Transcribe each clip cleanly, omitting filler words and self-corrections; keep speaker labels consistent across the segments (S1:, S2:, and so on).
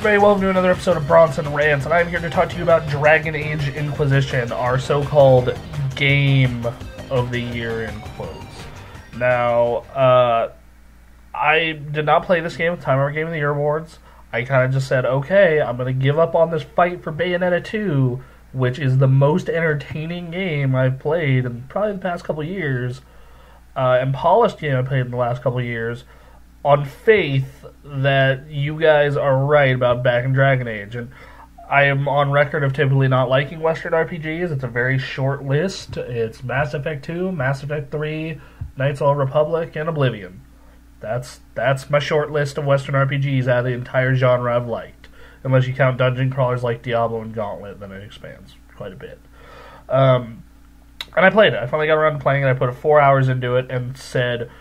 S1: everybody, welcome to another episode of Bronson Rants, and I'm here to talk to you about Dragon Age Inquisition, our so-called Game of the Year, in quotes. Now, I did not play this game at the time of our Game of the Year awards. I kind of just said, okay, I'm going to give up on this fight for Bayonetta 2, which is the most entertaining game I've played in probably the past couple years, and polished game I've played in the last couple years, on faith that you guys are right about back in Dragon Age. And I am on record of typically not liking Western RPGs. It's a very short list. It's Mass Effect 2, Mass Effect 3, Knights of the Republic, and Oblivion. That's my short list of Western RPGs out of the entire genre I've liked. Unless you count dungeon crawlers like Diablo and Gauntlet, then it expands quite a bit. And I played it. I finally got around to playing it. I put 4 hours into it and said,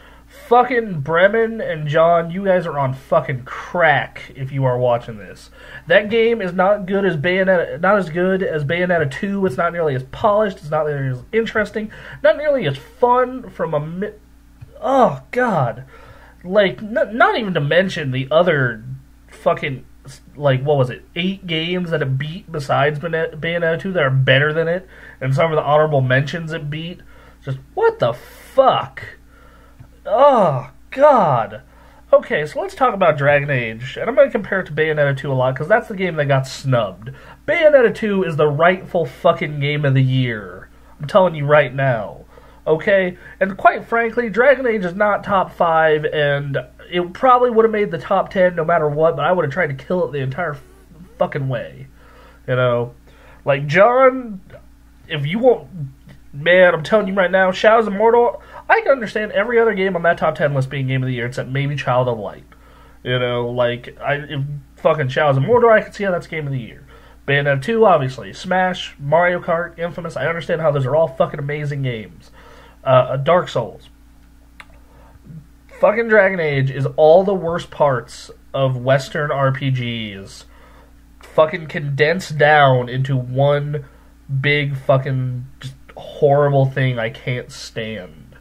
S1: fucking Bremen and John, you guys are on fucking crack if you are watching this. That game is not good as Bayonetta, not as good as Bayonetta 2. It's not nearly as polished. It's not nearly as interesting. Not nearly as fun from a... Oh, God. Like, not even to mention the other fucking, like, what was it, 8 games that it beat besides Bayonetta 2 that are better than it, and some of the honorable mentions it beat. Just, what the fuck? Oh, God. Okay, so let's talk about Dragon Age, and I'm going to compare it to Bayonetta 2 a lot, because that's the game that got snubbed. Bayonetta 2 is the rightful fucking game of the year. I'm telling you right now. Okay? And quite frankly, Dragon Age is not top 5, and it probably would have made the top 10 no matter what, but I would have tried to kill it the entire fucking way. You know? Like, John, if you won't... Man, I'm telling you right now, Shadows of Mordor, I can understand every other game on that top 10 list being Game of the Year except maybe Child of Light. You know, like, if fucking Shadows of Mordor, I can see how that's Game of the Year. Bayonetta 2, obviously. Smash, Mario Kart, Infamous, I understand how those are all fucking amazing games. Dark Souls. Fucking Dragon Age is all the worst parts of Western RPGs fucking condensed down into one big fucking just horrible thing I can't stand.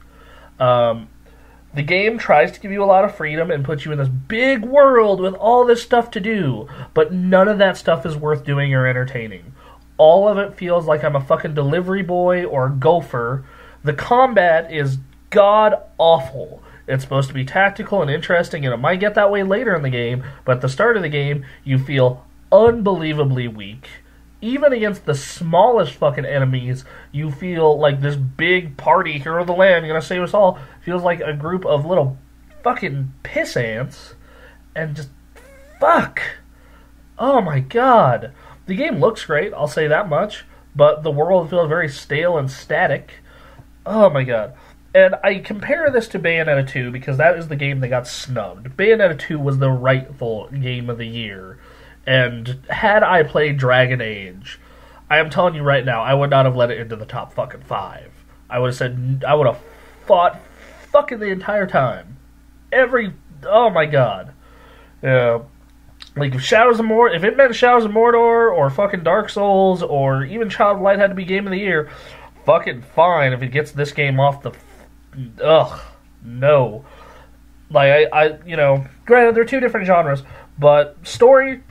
S1: The game tries to give you a lot of freedom and puts you in this big world with all this stuff to do, but none of that stuff is worth doing or entertaining. All of it feels like I'm a fucking delivery boy or a gopher. The combat is god-awful. It's supposed to be tactical and interesting, and it might get that way later in the game, but at the start of the game, you feel unbelievably weak. Even against the smallest fucking enemies, you feel like this big party, hero of the land, gonna save us all, feels like a group of little fucking piss ants, and just, fuck. Oh my god. The game looks great, I'll say that much, but the world feels very stale and static. Oh my god. And I compare this to Bayonetta 2 because that is the game that got snubbed. Bayonetta 2 was the rightful Game of the Year. And had I played Dragon Age, I am telling you right now, I would not have let it into the top fucking 5. I would have said, I would have fought fucking the entire time. Oh my god. Yeah. Like, if it meant Shadows of Mordor, or fucking Dark Souls, or even Child of Light had to be Game of the Year, fucking fine if it gets this game off the... Ugh. No. Like, you know, granted, they're two different genres, but story...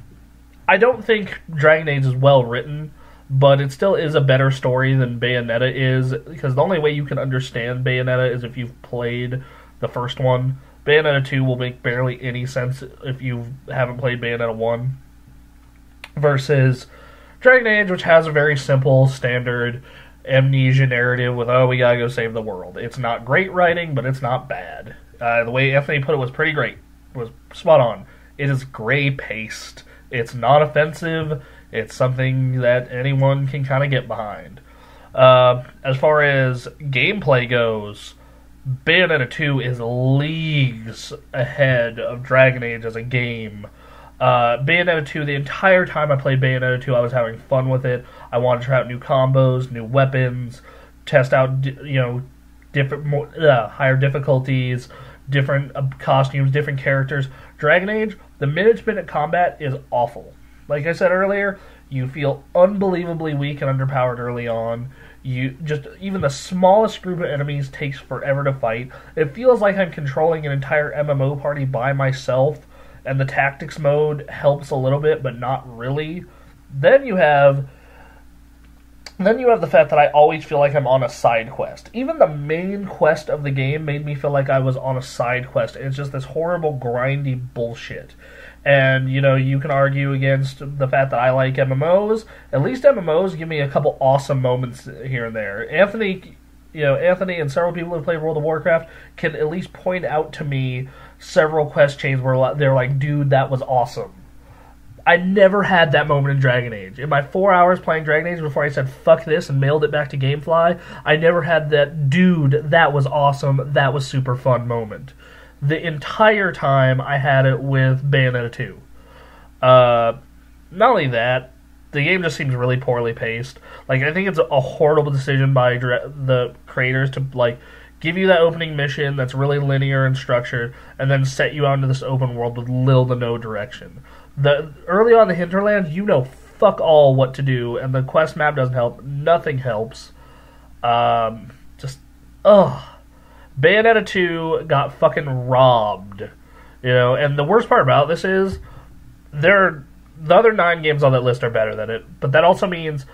S1: I don't think Dragon Age is well written, but it still is a better story than Bayonetta is, because the only way you can understand Bayonetta is if you've played the first one. Bayonetta 2 will make barely any sense if you haven't played Bayonetta 1. Versus Dragon Age, which has a very simple, standard amnesia narrative with, oh, we gotta go save the world. It's not great writing, but it's not bad. The way Anthony put it was pretty great. It was spot on. It is gray-paced. It's not offensive. It's something that anyone can kind of get behind. As far as gameplay goes, Bayonetta 2 is leagues ahead of Dragon Age as a game. Bayonetta 2, the entire time I played Bayonetta 2, I was having fun with it. I wanted to try out new combos, new weapons, test out, different, higher difficulties, different costumes, different characters. Dragon Age, the minute-to-minute combat is awful. Like I said earlier, you feel unbelievably weak and underpowered early on. Even the smallest group of enemies takes forever to fight. It feels like I'm controlling an entire MMO party by myself, and the tactics mode helps a little bit, but not really. Then you have the fact that I always feel like I'm on a side quest. Even the main quest of the game made me feel like I was on a side quest. It's just this horrible, grindy bullshit. And, you can argue against the fact that I like MMOs. At least MMOs give me a couple awesome moments here and there. Anthony and several people who play World of Warcraft can at least point out to me several quest chains where they're like, dude, that was awesome. I never had that moment in Dragon Age. In my 4 hours playing Dragon Age before I said fuck this and mailed it back to Gamefly, I never had that, dude, that was awesome, that was super fun moment. The entire time I had it with Bayonetta 2. Not only that, the game just seems really poorly paced. Like, I think it's a horrible decision by the creators to, like, give you that opening mission that's really linear and structured, and then set you out into this open world with little to no direction. Early on in the hinterlands, fuck all what to do, and the quest map doesn't help. Nothing helps. Bayonetta 2 got fucking robbed. And the worst part about this is, the other 9 games on that list are better than it, but that also means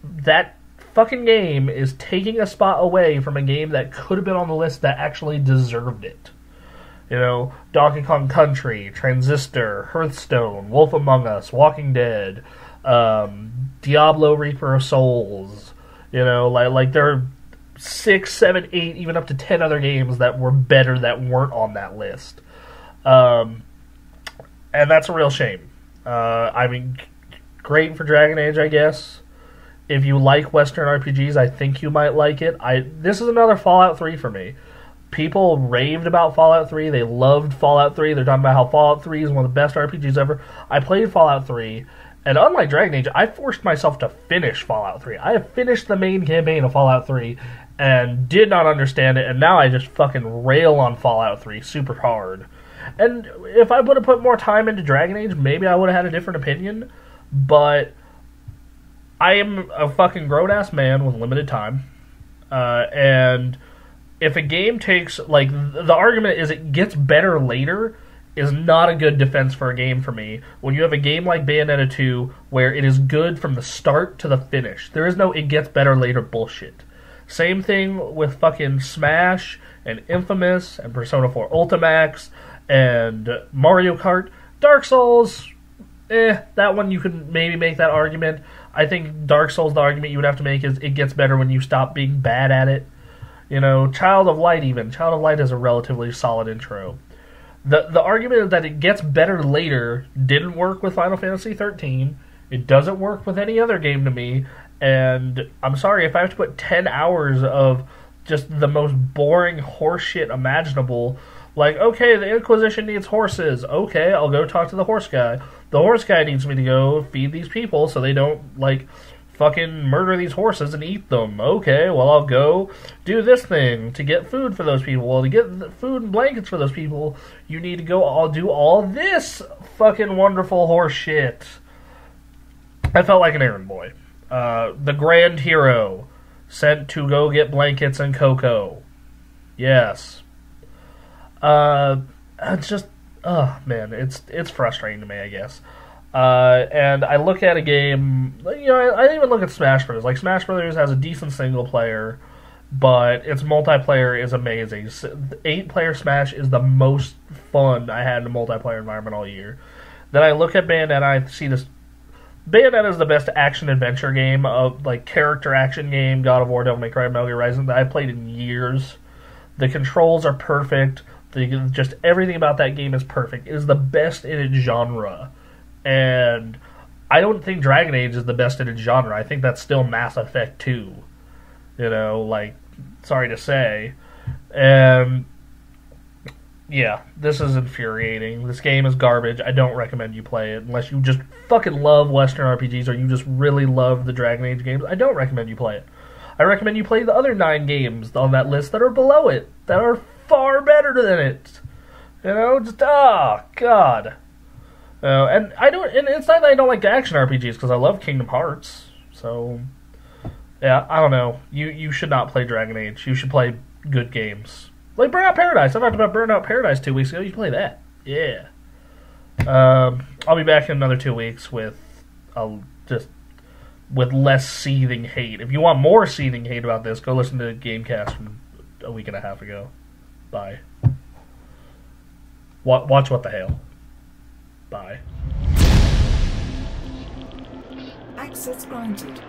S1: that fucking game is taking a spot away from a game that could have been on the list that actually deserved it. Donkey Kong Country, Transistor, Hearthstone, Wolf Among Us, Walking Dead, Diablo Reaper of Souls. Like there are 6, 7, 8, even up to 10 other games that were better that weren't on that list. And that's a real shame. Great for Dragon Age, I guess. If you like Western RPGs, I think you might like it. This is another Fallout 3 for me. People raved about Fallout 3. They loved Fallout 3. They're talking about how Fallout 3 is one of the best RPGs ever. I played Fallout 3, and unlike Dragon Age, I forced myself to finish Fallout 3. I have finished the main campaign of Fallout 3 and did not understand it, and now I just fucking rail on Fallout 3 super hard. And if I would have put more time into Dragon Age, maybe I would have had a different opinion, but I am a fucking grown-ass man with limited time, and if a game takes, like, the argument is it gets better later is not a good defense for a game for me. When you have a game like Bayonetta 2 where it is good from the start to the finish, there is no it gets better later bullshit. Same thing with fucking Smash and Infamous and Persona 4 Ultimax and Mario Kart. Dark Souls, that one you can maybe make that argument. I think Dark Souls, the argument you would have to make is it gets better when you stop being bad at it. Child of Light even. Child of Light is a relatively solid intro. The argument that it gets better later didn't work with Final Fantasy 13. It doesn't work with any other game to me. And I'm sorry, if I have to put 10 hours of just the most boring horseshit imaginable, like, okay, the Inquisition needs horses. Okay, I'll go talk to the horse guy. The horse guy needs me to go feed these people so they don't, like, fucking murder these horses and eat them. Okay, well, I'll go do this thing to get food for those people. Well, to get food and blankets for those people, you need to go I'll do all this fucking wonderful horse shit. I felt like an errand boy. The grand hero sent to go get blankets and cocoa. Yes. It's just, man, it's frustrating to me, I guess. And I look at a game, I even look at Smash Bros. Like, Smash Bros. Has a decent single player, but its multiplayer is amazing. 8-player Smash is the most fun I had in a multiplayer environment all year. Then I look at Bayonetta, I see this. Bayonetta is the best action-adventure game, like, character action game, God of War, Devil May Cry, Metal Gear Rising, that I've played in years. The controls are perfect. Just everything about that game is perfect. It is the best in its genre. And I don't think Dragon Age is the best in its genre. I think that's still Mass Effect 2. Sorry to say. And, yeah, this is infuriating. This game is garbage. I don't recommend you play it unless you just fucking love Western RPGs or you just really love the Dragon Age games. I don't recommend you play it. I recommend you play the other 9 games on that list that are below it, that are far better than it. God. And it's not that I don't like action RPGs, because I love Kingdom Hearts. So, yeah, I don't know. You should not play Dragon Age. You should play good games. Like Burnout Paradise. I talked about Burnout Paradise 2 weeks ago. You should play that. Yeah. I'll be back in another 2 weeks with with less seething hate. If you want more seething hate about this, go listen to Gamecast from a week and a half ago. Bye. Watch What the Hell. Bye.
S2: Access granted.